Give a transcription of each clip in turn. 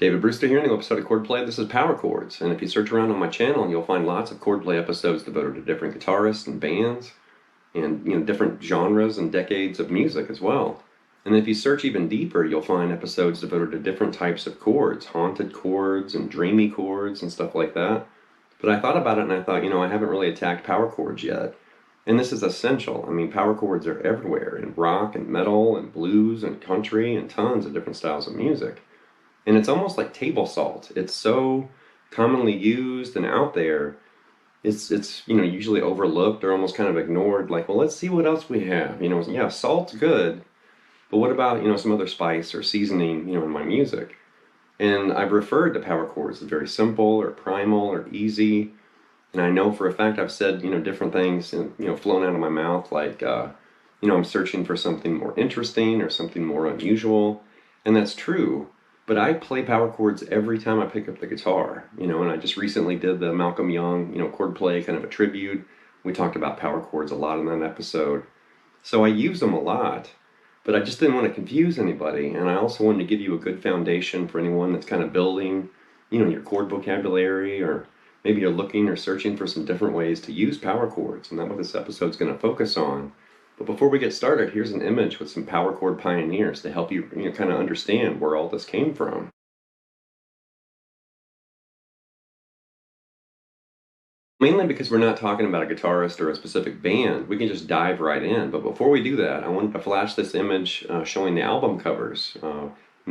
David Brewster here in a new episode of Chordplay. This is Power Chords, and if you search around on my channel, you'll find lots of Chordplay episodes devoted to different guitarists and bands, and different genres and decades of music as well. And if you search even deeper, you'll find episodes devoted to different types of chords, haunted chords and dreamy chords and stuff like that. But I thought about it and I thought, I haven't really attacked power chords yet. And this is essential. I mean, power chords are everywhere in rock and metal and blues and country and tons of different styles of music. And it's almost like table salt. It's so commonly used and out there. It's usually overlooked or almost kind of ignored. Like, well, let's see what else we have. Yeah, salt's good, but what about some other spice or seasoning in my music? And I've referred to power chords as very simple or primal or easy. And I know for a fact I've said different things and flown out of my mouth, like I'm searching for something more interesting or something more unusual, and that's true. But I play power chords every time I pick up the guitar, and I just recently did the Malcolm Young, Chordplay kind of a tribute. We talked about power chords a lot in that episode. So I use them a lot, but I just didn't want to confuse anybody. And I also wanted to give you a good foundation for anyone that's kind of building, your chord vocabulary, or maybe you're looking or searching for some different ways to use power chords. And that's what this episode's going to focus on. But before we get started, here's an image with some power chord pioneers to help you, kind of understand where all this came from. Mainly because we're not talking about a guitarist or a specific band, we can just dive right in. But before we do that, I wanted to flash this image showing the album covers,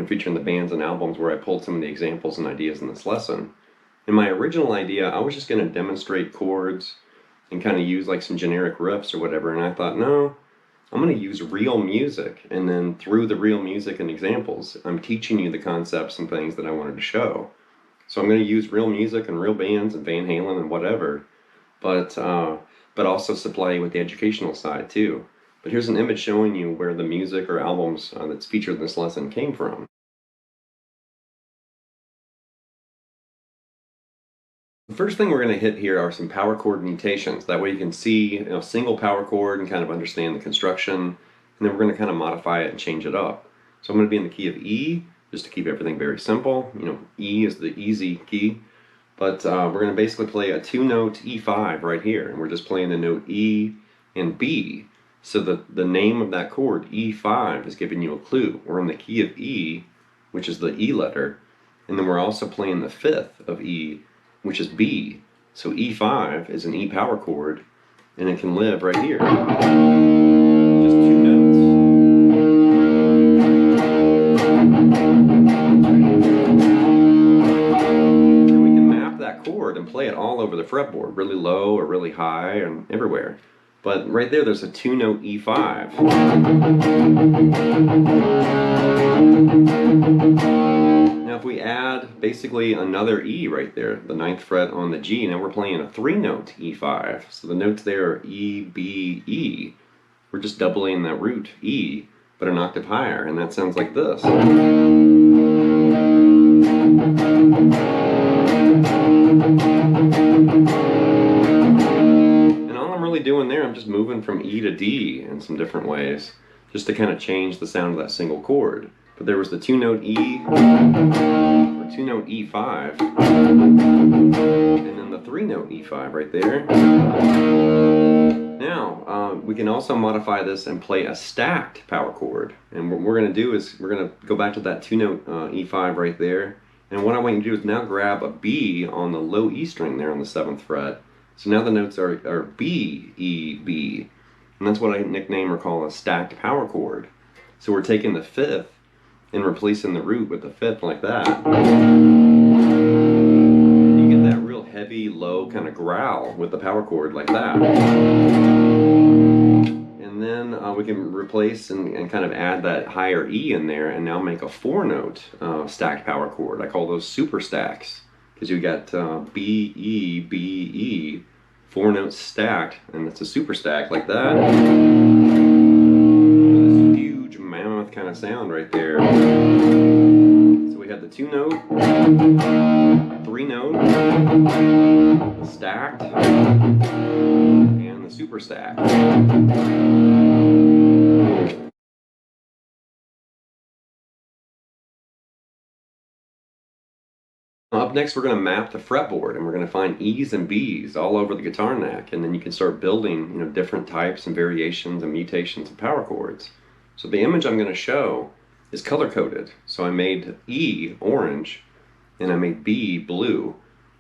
featuring the bands and albums where I pulled some of the examples and ideas in this lesson. In my original idea, I was just going to demonstrate chords and kind of use like some generic riffs or whatever, and I thought, no, I'm going to use real music, and then through the real music and examples, I'm teaching you the concepts and things that I wanted to show. So I'm going to use real music and real bands and Van Halen and whatever, but also supply you with the educational side too. But here's an image showing you where the music or albums that's featured in this lesson came from. The first thing we're going to hit here are some power chord mutations. That way you can see a single power chord and kind of understand the construction, and then we're going to kind of modify it and change it up. So I'm going to be in the key of E, just to keep everything very simple. E is the easy key, but we're going to basically play a two-note E5 right here, and we're just playing the note E and B. So the name of that chord, E5, is giving you a clue. We're in the key of E, which is the E letter, and then we're also playing the fifth of E, which is B. So E5 is an E power chord, and it can live right here. Just two notes. And we can map that chord and play it all over the fretboard, really low or really high and everywhere. But right there's a two-note E5. Now if we add basically another E right there, the 9th fret on the G, now we're playing a three-note E5. So the notes there are E, B, E. We're just doubling that root E, but an octave higher, and that sounds like this. Doing there, I'm just moving from E to D in some different ways, just to kind of change the sound of that single chord. But there was the two-note E, or two-note E5, and then the three-note E5 right there. Now, we can also modify this and play a stacked power chord. And what we're going to do is we're going to go back to that two-note E5 right there. And what I want you to do is now grab a B on the low E string there on the 7th fret. So now the notes are B, E, B. And that's what I nickname or call a stacked power chord. So we're taking the 5th and replacing the root with the 5th like that. And you get that real heavy, low kind of growl with the power chord like that. And then we can replace and kind of add that higher E in there and now make a 4-note stacked power chord. I call those super stacks, because you got B, E, B, E, 4 notes stacked, and it's a super stack like that. This huge mammoth kind of sound right there. So we had the 2-note, 3-note, the stacked, and the super stack. Up next, we're going to map the fretboard, and we're going to find E's and B's all over the guitar neck, and then you can start building, different types and variations and mutations of power chords. So the image I'm going to show is color-coded. So I made E orange, and I made B blue,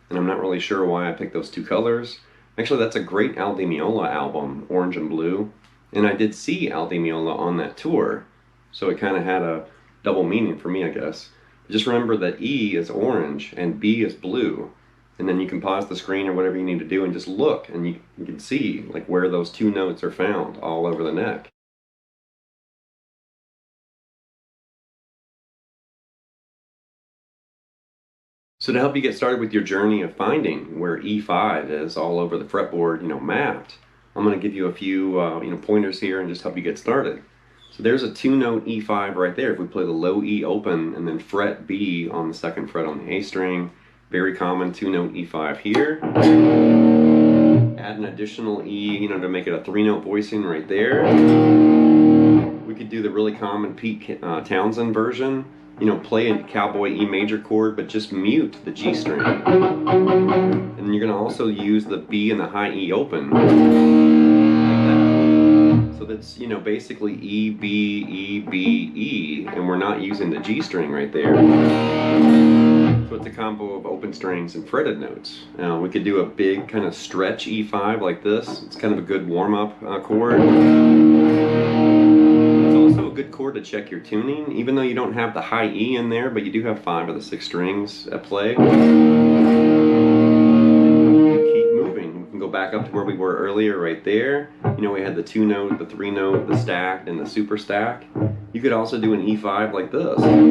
and I'm not really sure why I picked those two colors. Actually, that's a great Al Di Meola album, Orange and Blue, and I did see Al Di Meola on that tour, so it kind of had a double meaning for me, I guess. Just remember that E is orange and B is blue, and then you can pause the screen or whatever you need to do and just look, and you can see like where those two notes are found all over the neck. So to help you get started with your journey of finding where E5 is all over the fretboard, mapped, I'm going to give you a few pointers here and just help you get started. So there's a two-note E5 right there. If we play the low E open and then fret B on the second fret on the A string, very common two-note E5 here. Add an additional E, to make it a three-note voicing right there. We could do the really common Pete Townsend version. Play a cowboy E major chord, but just mute the G string. And you're going to also use the B and the high E open. So that's, basically E, B, E, B, E, and we're not using the G string right there. So it's a combo of open strings and fretted notes. We could do a big kind of stretch E5 like this. It's kind of a good warm-up chord. It's also a good chord to check your tuning, even though you don't have the high E in there, but you do have 5 of the 6 strings at play. Go back up to where we were earlier right there. We had the 2-note, the 3-note, the stacked, and the super stack. You could also do an E5 like this. And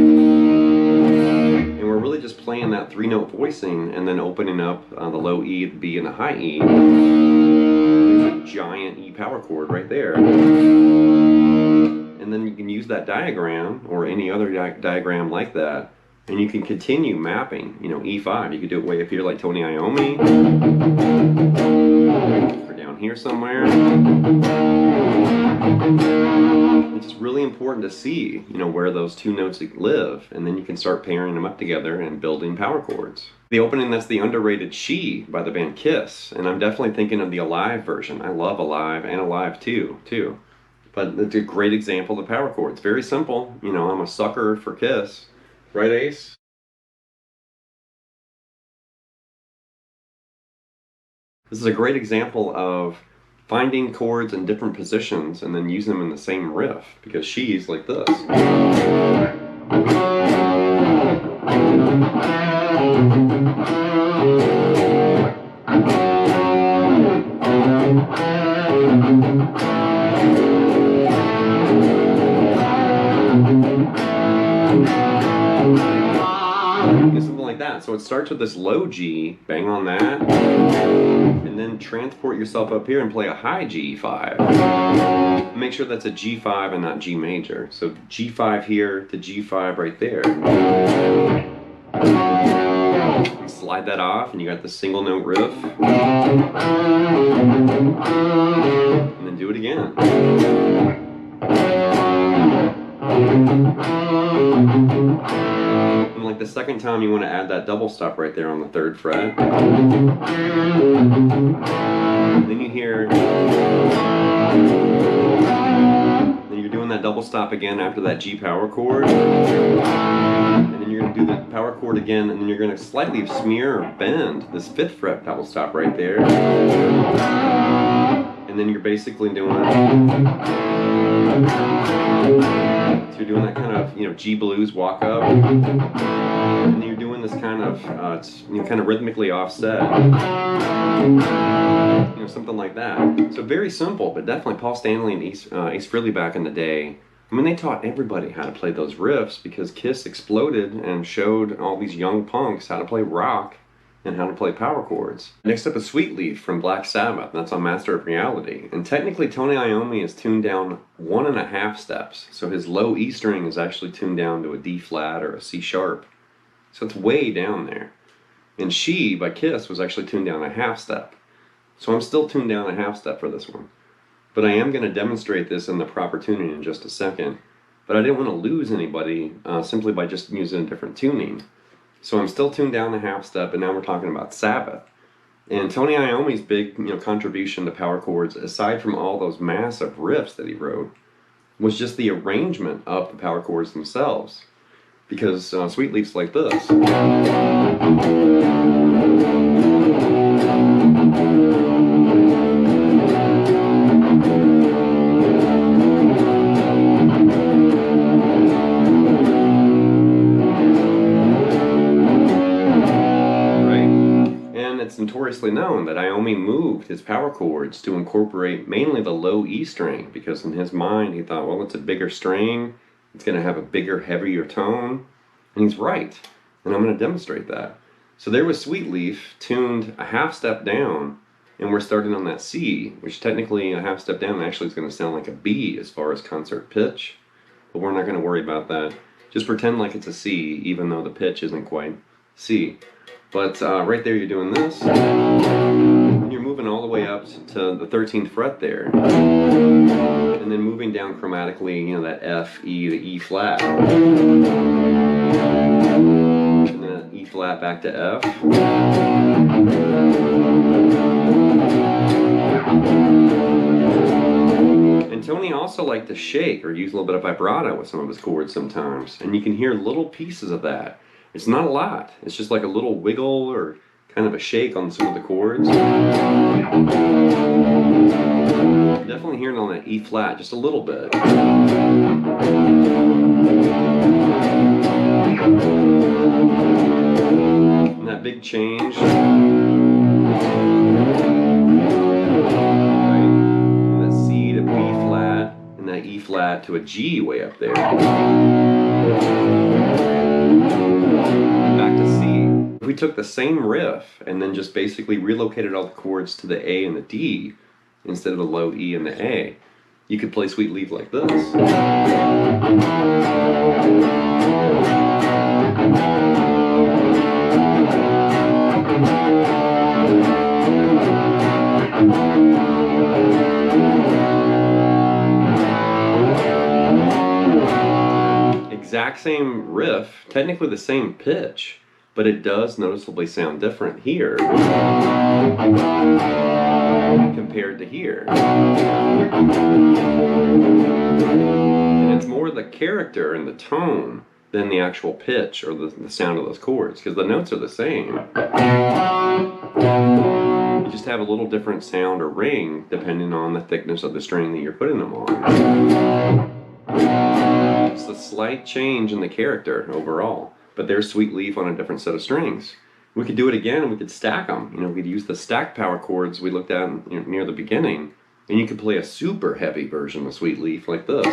we're really just playing that 3-note voicing and then opening up the low E, the B, and the high E. There's a giant E power chord right there. And then you can use that diagram or any other diagram like that, and you can continue mapping, E5. You could do it way up here like Tony Iommi, or down here somewhere. It's just really important to see, where those two notes live, and then you can start pairing them up together and building power chords. The opening, that's the underrated She by the band Kiss, and I'm definitely thinking of the Alive version. I love Alive and Alive 2, too. But it's a great example of the power chords. Very simple. I'm a sucker for Kiss. Right, Ace? This is a great example of finding chords in different positions and then using them in the same riff, because She's like this. Something like that. So it starts with this low G, bang on that, and then transport yourself up here and play a high G5. Make sure that's a G5 and not G major. So G5 here to G5 right there. You slide that off and you got the single note riff. And then do it again. And like the second time, you want to add that double stop right there on the 3rd fret. Then you hear, then you're doing that double stop again after that G power chord. And then you're going to do the power chord again, and then you're going to slightly smear or bend this 5th fret double stop right there. And then you're basically doing so you're doing that kind of G blues walk up, and you're doing this kind of kind of rhythmically offset, something like that. So very simple, but definitely Paul Stanley and Ace Frehley back in the day, they taught everybody how to play those riffs, because Kiss exploded and showed all these young punks how to play rock and how to play power chords. Next up is Sweet Leaf from Black Sabbath. That's on Master of Reality. And technically Tony Iommi is tuned down 1.5 steps. So his low E string is actually tuned down to a D flat or a C sharp. So it's way down there. And She by Kiss was actually tuned down 1/2 step. So I'm still tuned down 1/2 step for this one. But I am going to demonstrate this in the proper tuning in just a second. But I didn't want to lose anybody simply by just using a different tuning. So I'm still tuned down the half step, and now we're talking about Sabbath. And Tony Iommi's big, contribution to power chords, aside from all those massive riffs that he wrote, was just the arrangement of the power chords themselves. Because Sweet Leaf's like this. It's notoriously known that Iommi moved his power chords to incorporate mainly the low E string, because in his mind he thought, well, it's a bigger string, it's going to have a bigger, heavier tone, and he's right, and I'm going to demonstrate that. So there was Sweet Leaf tuned a half step down, and we're starting on that C, which technically a half step down actually is going to sound like a B as far as concert pitch, but we're not going to worry about that. Just pretend like it's a C, even though the pitch isn't quite C. But right there you're doing this, and you're moving all the way up to the 13th fret there, and then moving down chromatically, that F, E, the E flat, and then E flat back to F, and Tony also liked to shake or use a little bit of vibrato with some of his chords sometimes, and you can hear little pieces of that. It's not a lot. It's just like a little wiggle or kind of a shake on some of the chords. Definitely hearing on that E flat just a little bit. And that big change. Right? And that C to B flat, and that E flat to a G way up there. Back to C. If we took the same riff and then just basically relocated all the chords to the A and the D instead of the low E and the A, you could play Sweet Leaf like this. Exact same riff, technically the same pitch, but it does noticeably sound different here compared to here. And it's more the character and the tone than the actual pitch or the sound of those chords, because the notes are the same. You just have a little different sound or ring depending on the thickness of the string that you're putting them on. It's a slight change in the character overall, but there's Sweet Leaf on a different set of strings. We could do it again, and we could stack them. We could use the stacked power chords we looked at near the beginning, and you could play a super heavy version of Sweet Leaf like this.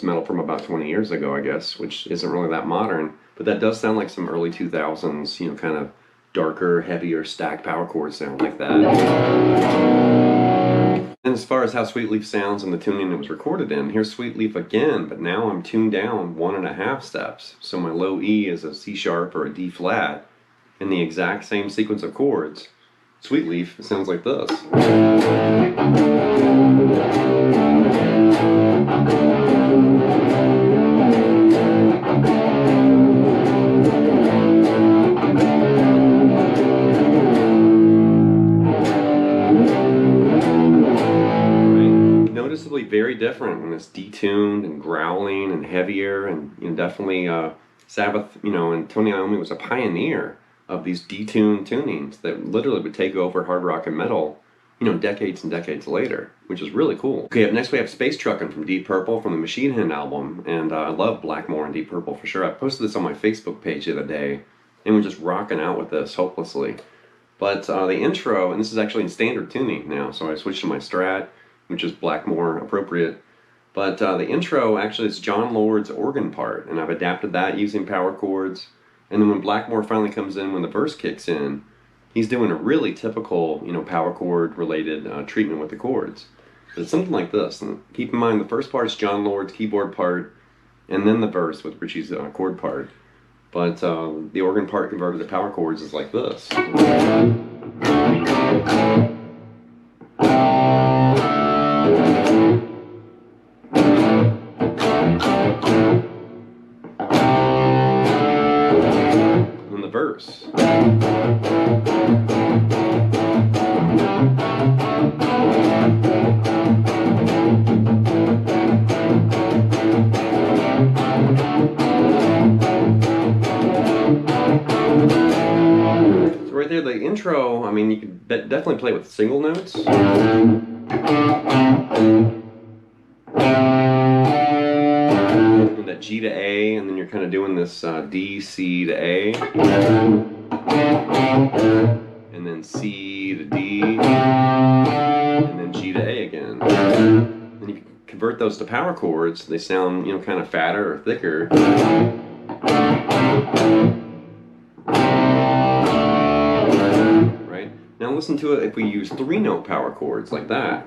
Metal from about 20 years ago, I guess, which isn't really that modern, but that does sound like some early 2000s, kind of darker, heavier, stacked power chords sound like that. And as far as how Sweet Leaf sounds and the tuning it was recorded in, here's Sweet Leaf again, but now I'm tuned down 1.5 steps. So my low E is a C sharp or a D flat, in the exact same sequence of chords. Sweet Leaf sounds like this. Noticeably very different when it's detuned and growling and heavier, and definitely Sabbath, and Tony Iommi was a pioneer of these detuned tunings that literally would take over hard rock and metal, decades and decades later, which is really cool. Okay, up next we have Space Truckin' from Deep Purple from the Machine Head album, and I love Blackmore and Deep Purple for sure. I posted this on my Facebook page the other day, and we're just rocking out with this hopelessly. But the intro, and this is actually in standard tuning now, so I switched to my Strat, which is Blackmore appropriate. But the intro actually is John Lord's organ part, and I've adapted that using power chords. And then when Blackmore finally comes in, when the verse kicks in, he's doing a really typical, power chord related treatment with the chords. But it's something like this. And keep in mind, the first part is John Lord's keyboard part, and then the verse with Richie's chord part. But the organ part converted to power chords is like this. And the verse. Right there, the intro, I mean, you could definitely play with single notes. And that G to A, and then you're kind of doing this D, C to A. And then C to D. And then G to A again. And you can convert those to power chords. They sound, kind of fatter or thicker. Now listen to it if we use 3-note power chords like that.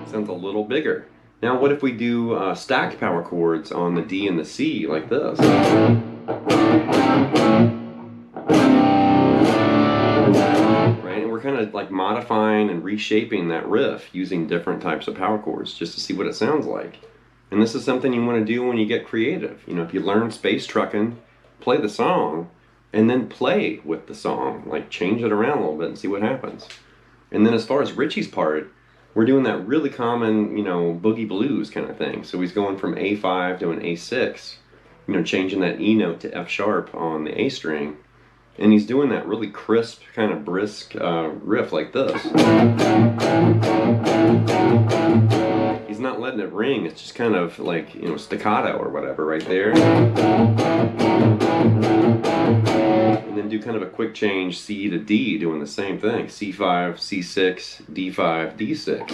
Sounds a little bigger. Now what if we do stacked power chords on the D and the C like this? Right, and we're kind of like modifying and reshaping that riff using different types of power chords just to see what it sounds like. And this is something you want to do when you get creative. If you learn space trucking, play the song, and then play with the song. Like change it around a little bit and see what happens. And then as far as Richie's part, we're doing that really common, boogie blues kind of thing. So he's going from A5 to an A6, changing that E note to F sharp on the A string. And he's doing that really crisp, kind of brisk riff like this. He's not letting it ring, it's just kind of like, staccato or whatever right there. And then do kind of a quick change C to D, doing the same thing. C5, C6, D5, D6.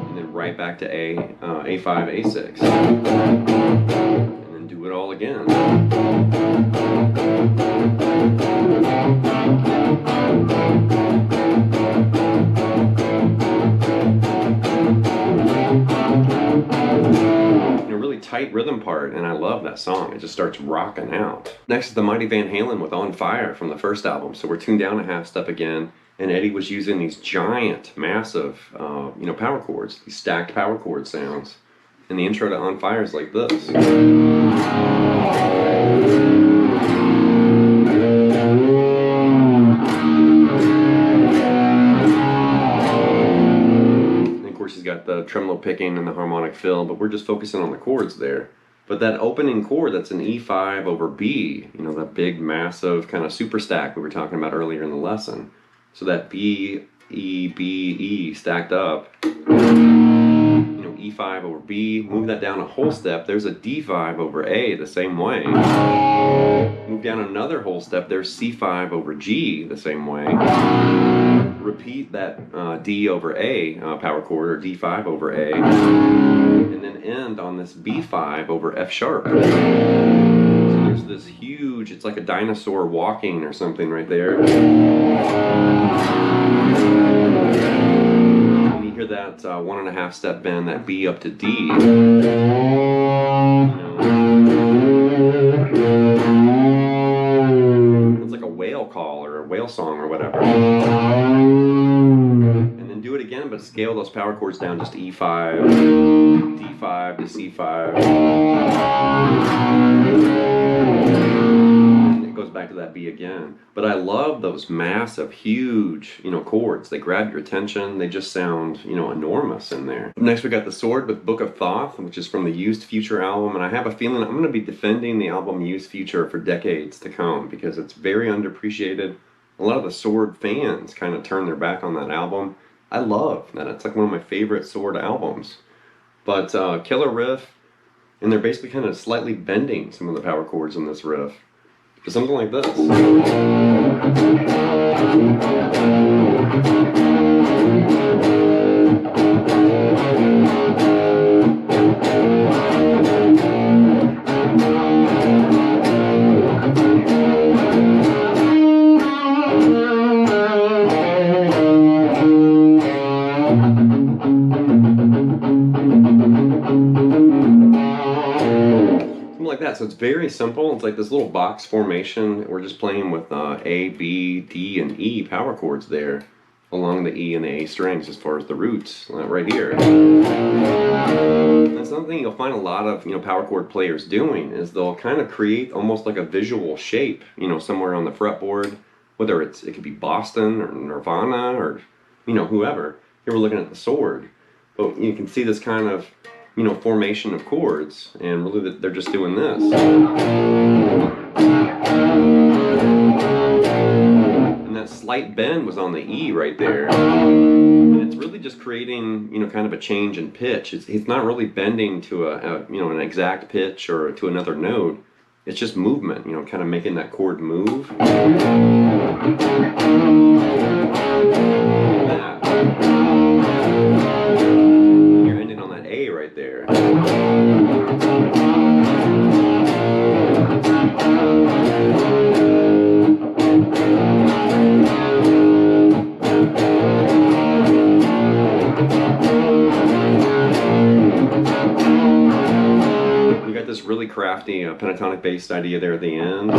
And then right back to A5, A6. And then do it all again. Really tight rhythm part, and I love that song. It just starts rocking out. Next is the Mighty Van Halen with On Fire from the first album. So we're tuned down a half step again, and Eddie was using these giant, massive, power chords, these stacked power chord sounds. And the intro to On Fire is like this. She's got the tremolo picking and the harmonic fill, but we're just focusing on the chords there. But that opening chord, that's an E5 over B, that big, massive kind of super stack we were talking about earlier in the lesson. So that B, E, B, E stacked up, E5 over B, move that down a whole step, there's a D5 over A the same way. Move down another whole step, there's C5 over G the same way. Repeat that D over A power chord, or D5 over A, and then end on this B5 over F sharp. So there's this huge, it's like a dinosaur walking or something right there. And you hear that 1.5 step bend, that B up to D. It's like a whale call or a whale song or whatever. And then do it again, but scale those power chords down just E5, D5 to C5. And it goes back to that B again. But I love those massive, huge, chords. They grab your attention. They just sound, enormous in there. Next, we got The Sword with Book of Thoth, which is from the Used Future album. And I have a feeling I'm going to be defending the album Used Future for decades to come because it's very underappreciated. A lot of the Sword fans kind of turn their back on that album. I love that. It's like one of my favorite Sword albums. But killer riff, and they're basically kind of slightly bending some of the power chords in this riff. To something like this. that. So it's very simple. It's like this little box formation. We're just playing with A, B, D, and E power chords there along the E and the A strings as far as the roots right here. And something you'll find a lot of power chord players doing is they'll kind of create almost like a visual shape, somewhere on the fretboard, whether it could be Boston or Nirvana or whoever. Here we're looking at the sword, but you can see this kind of formation of chords, and really they're just doing this. And that slight bend was on the E right there. And it's really just creating, kind of a change in pitch. It's not really bending to an exact pitch or to another note. It's just movement, kind of making that chord move. You're ending on that A right there. We got this really crafty pentatonic based idea there at the end.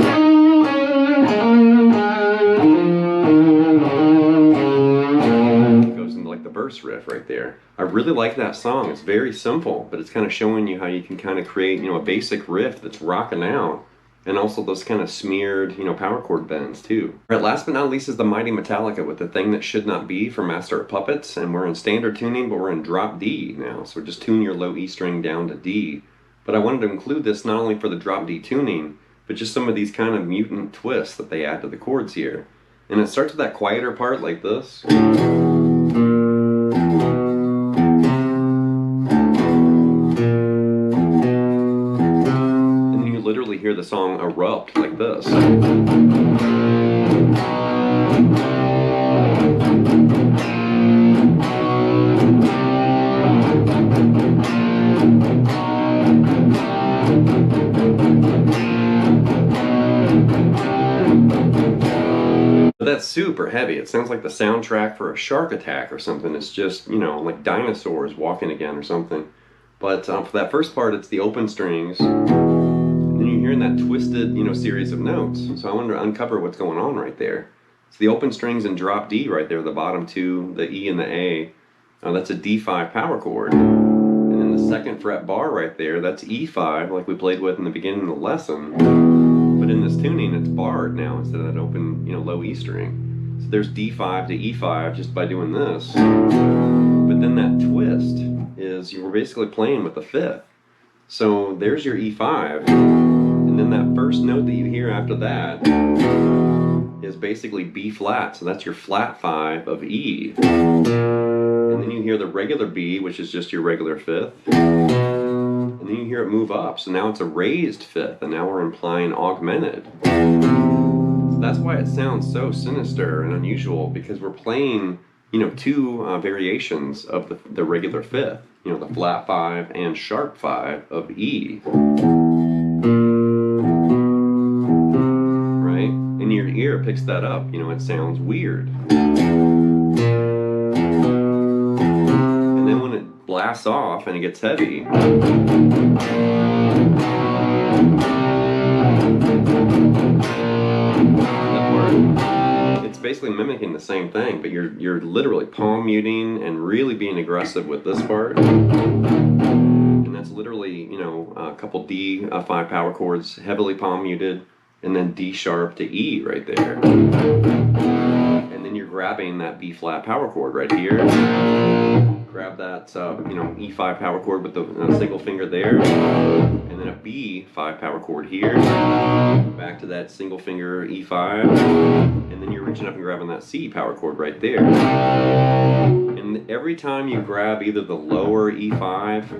It goes into like the verse riff right there. I really like that song. It's very simple, but it's kind of showing you how you can kind of create, a basic riff that's rocking out, and also those kind of smeared, power chord bends too. All right, last but not least is the mighty Metallica with The Thing That Should Not Be for Master of Puppets, and we're in standard tuning, but we're in drop D now, so just tune your low E string down to D. But I wanted to include this not only for the drop D tuning, but just some of these kind of mutant twists that they add to the chords here. And it starts with that quieter part like this. And then you literally hear the song erupt like this. That's super heavy. It sounds like the soundtrack for a shark attack or something. It's just, like dinosaurs walking again or something. But for that first part, it's the open strings. And then you're hearing that twisted, series of notes. So I wanted to uncover what's going on right there. It's the open strings and drop D right there, the bottom two, the E and the A. That's a D5 power chord. And then the second fret bar right there, that's E5, like we played with in the beginning of the lesson. But in this tuning, it's barred now instead of that open, low E string. So there's D5 to E5 just by doing this. But then that twist is you were basically playing with the fifth. So there's your E5, and then that first note that you hear after that is basically B flat. So that's your flat 5 of E. And then you hear the regular B, which is just your regular fifth. And then you hear it move up, so now it's a raised fifth, and now we're implying augmented. So that's why it sounds so sinister and unusual, because we're playing, two variations of the regular fifth, the flat 5 and sharp 5 of E. Right? And your ear picks that up, it sounds weird. And then when it blasts off and it gets heavy, it's basically mimicking the same thing, but you're literally palm muting and really being aggressive with this part. And that's literally, a couple D5 power chords, heavily palm muted, and then D sharp to E right there. And then you're grabbing that B flat power chord right here. Grab that, E5 power chord with the single finger there, and then a B5 power chord here, back to that single finger E5, and then you're reaching up and grabbing that C power chord right there. And every time you grab either the lower E5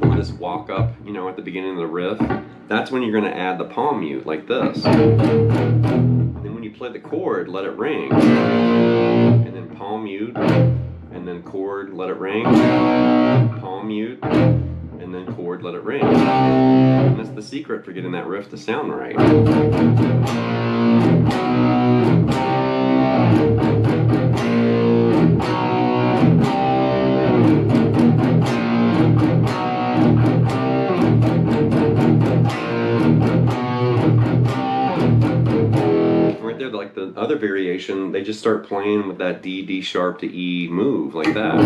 or this walk up, at the beginning of the riff, that's when you're going to add the palm mute like this. And then when you play the chord, let it ring, and then palm mute, and then chord, let it ring, palm mute, and then chord, let it ring. And that's the secret for getting that riff to sound right. the other variation, they just start playing with that D, D sharp to E move like that.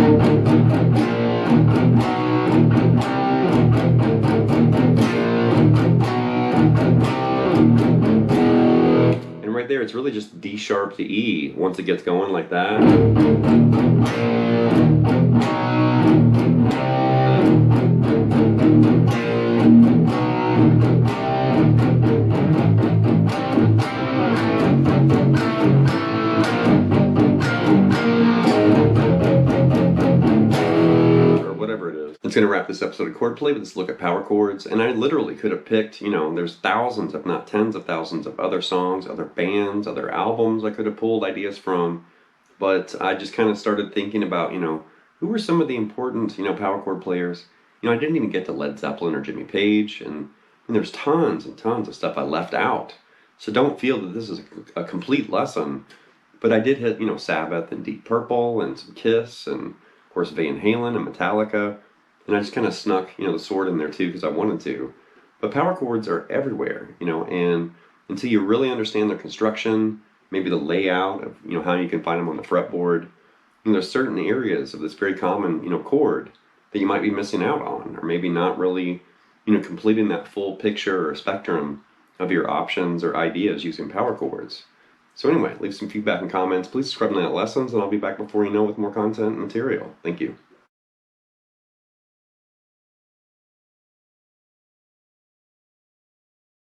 And right there, it's really just D sharp to E once it gets going like that. It's going to wrap this episode of Chordplay with this look at power chords, and I literally could have picked, there's thousands, if not tens of thousands of other songs, other bands, other albums I could have pulled ideas from, but I just kind of started thinking about, who were some of the important, power chord players. I didn't even get to Led Zeppelin or Jimmy Page, and there's tons and tons of stuff I left out, so don't feel that this is a complete lesson, but I did hit, Sabbath and Deep Purple and some Kiss, and of course Van Halen and Metallica. And I just kind of snuck, the Sword in there too because I wanted to. But power chords are everywhere, and until you really understand their construction, maybe the layout of, how you can find them on the fretboard, there's certain areas of this very common, chord that you might be missing out on, or maybe not really, completing that full picture or spectrum of your options or ideas using power chords. So anyway, leave some feedback and comments. Please subscribe to Night Lessons, and I'll be back before you know with more content and material. Thank you.